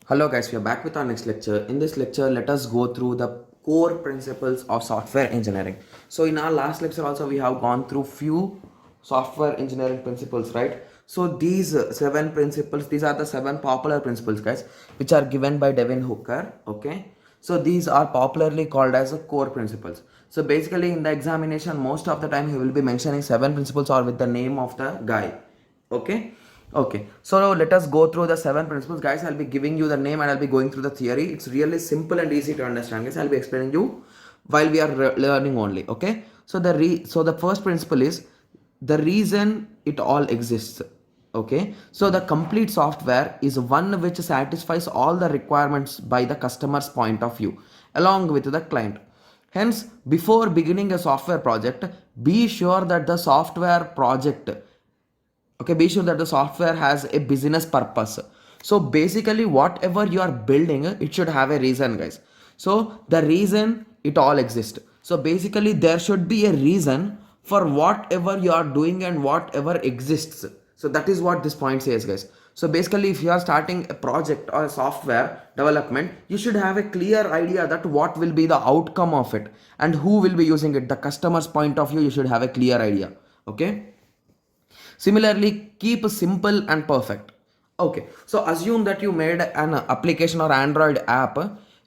Hello guys, we are back with our next lecture. In this lecture, let us go through the core principles of software engineering. So in our last lecture also we have gone through few software engineering principles, right? So these seven principles, these are the seven popular principles guys, which are given by Devin Hooker, okay? So these are popularly called as the core principles. So basically in the examination, most of the time he will be mentioning seven principles or with the name of the guy, okay? Okay, so let us go through the seven principles, guys. I'll be giving you the name and I'll be going through the theory. It's really simple and easy to understand, guys. I'll be explaining you while we are learning only. Okay, so the first principle is the reason it all exists. Okay, so the complete software is one which satisfies all the requirements by the customer's point of view, along with the client. Hence, before beginning a software project, be sure that the software project, okay, be sure that the software has a business purpose. So basically whatever you are building, it should have a reason, guys. So the reason it all exists, so basically there should be a reason for whatever you are doing and whatever exists. So that is what this point says, guys. So basically if you are starting a project or a software development, you should have a clear idea that what will be the outcome of it and who will be using it. The customer's point of view, you should have a clear idea. Okay, similarly, keep simple and perfect. Okay, so assume that you made an application or Android app.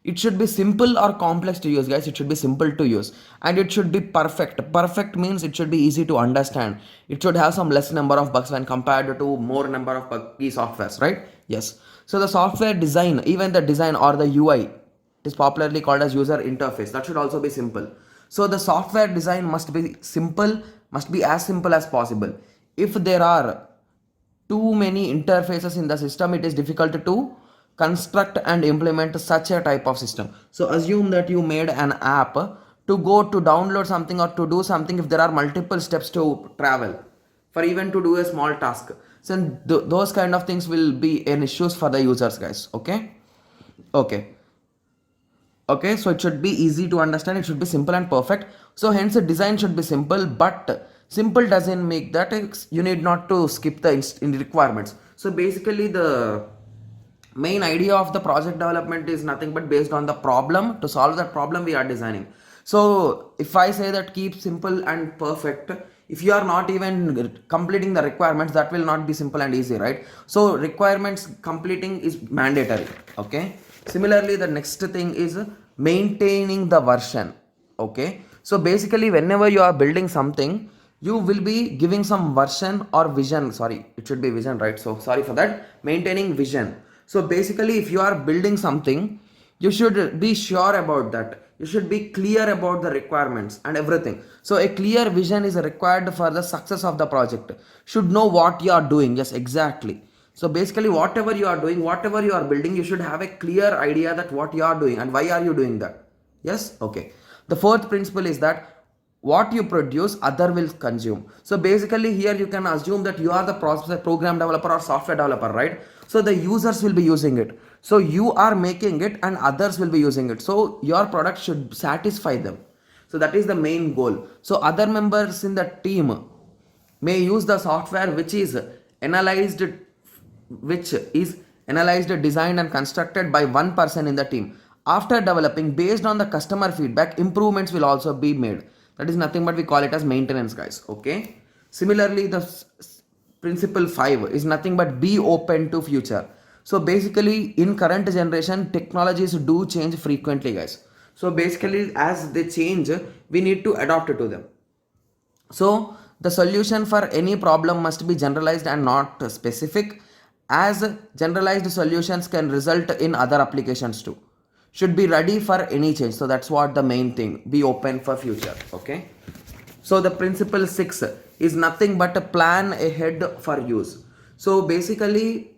It should be simple or complex to use, guys. It should be simple to use and it should be perfect. Perfect means it should be easy to understand. It should have some less number of bugs when compared to more number of buggy softwares, right? Yes. So the software design, even the design or the UI, it is popularly called as user interface. That should also be simple. So the software design must be simple, must be as simple as possible. If there are too many interfaces in the system, it is difficult to construct and implement such a type of system. So assume that you made an app to go to download something or to do something. If there are multiple steps to travel for even to do a small task, so those kind of things will be an issues for the users, guys. Okay, okay, okay, so it should be easy to understand, it should be simple and perfect. So hence the design should be simple, but simple doesn't make that you need not to skip the in requirements. So basically the main idea of the project development is nothing but based on the problem. To solve that problem we are designing. So if I say that keep simple and perfect, if you are not even completing the requirements, that will not be simple and easy, right? So requirements completing is mandatory. Okay, similarly the next thing is maintaining the version. Okay, so basically whenever you are building something, you will be giving some version or vision. Sorry, it should be vision, right? So sorry for that. Maintaining vision. So basically if you are building something, you should be sure about that. You should be clear about the requirements and everything. So a clear vision is required for the success of the project. Should know what you are doing. Yes, exactly. So basically whatever you are doing, whatever you are building, you should have a clear idea that what you are doing and why are you doing that. Yes, okay. The fourth principle is that what you produce other will consume. So basically here you can assume that you are the program developer or software developer, right? So the users will be using it, so you are making it and others will be using it, so your product should satisfy them. So that is the main goal. So other members in the team may use the software analyzed which is analyzed, designed and constructed by one person in the team. After developing based on the customer feedback, improvements will also be made. That is nothing but we call it as maintenance, guys. Okay, similarly the principle 5 is nothing but be open to future. So basically in current generation technologies do change frequently, guys. So basically as they change, we need to adapt to them. So the solution for any problem must be generalized and not specific, as generalized solutions can result in other applications too. Should be ready for any change. So that's what the main thing. Be open for future. Okay. So the principle 6 is nothing but a plan ahead for use. So basically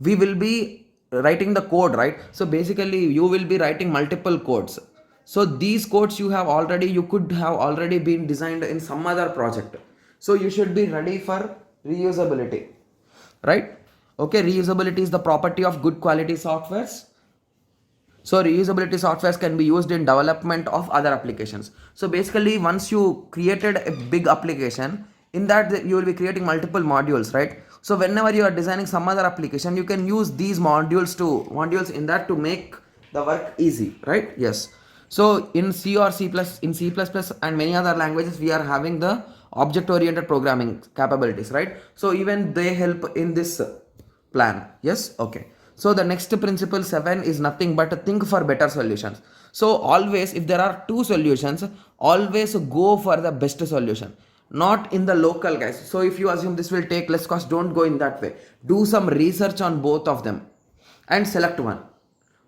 we will be writing the code, right? So basically you will be writing multiple codes. So these codes you could have already been designed in some other project. So you should be ready for reusability, right? Okay, reusability is the property of good quality softwares. So reusability softwares can be used in development of other applications. So basically once you created a big application, in that you will be creating multiple modules, right? So whenever you are designing some other application, you can use these modules in that to make the work easy, right? Yes. So in C or C++ and many other languages, we are having the object oriented programming capabilities, right? So even they help in this plan. Yes. Okay. So the next principle 7 is nothing but think for better solutions. So always, if there are two solutions, always go for the best solution, not in the local, guys. So if you assume this will take less cost, don't go in that way. Do some research on both of them and select one.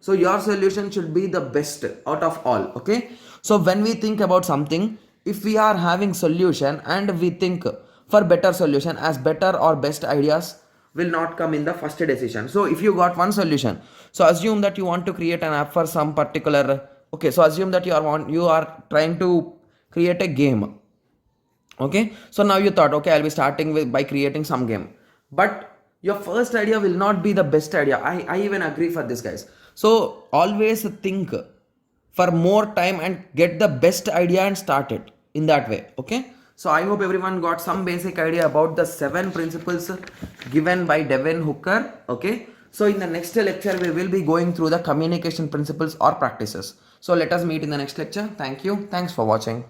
So your solution should be the best out of all. Okay. So when we think about something, if we are having solution and we think for better solution, as better or best ideas will not come in the first decision. So if you got one solution, so assume that you want to create an app for some particular, okay, so assume that you are trying to create a game. Okay, so now you thought, okay, I'll be starting with by creating some game, but your first idea will not be the best idea. I even agree for this, guys. So always think for more time and get the best idea and start it in that way. Okay, so I hope everyone got some basic idea about the 7 principles given by Devin Hooker. Okay, so in the next lecture we will be going through the communication principles or practices. So let us meet in the next lecture. Thank you. Thanks for watching.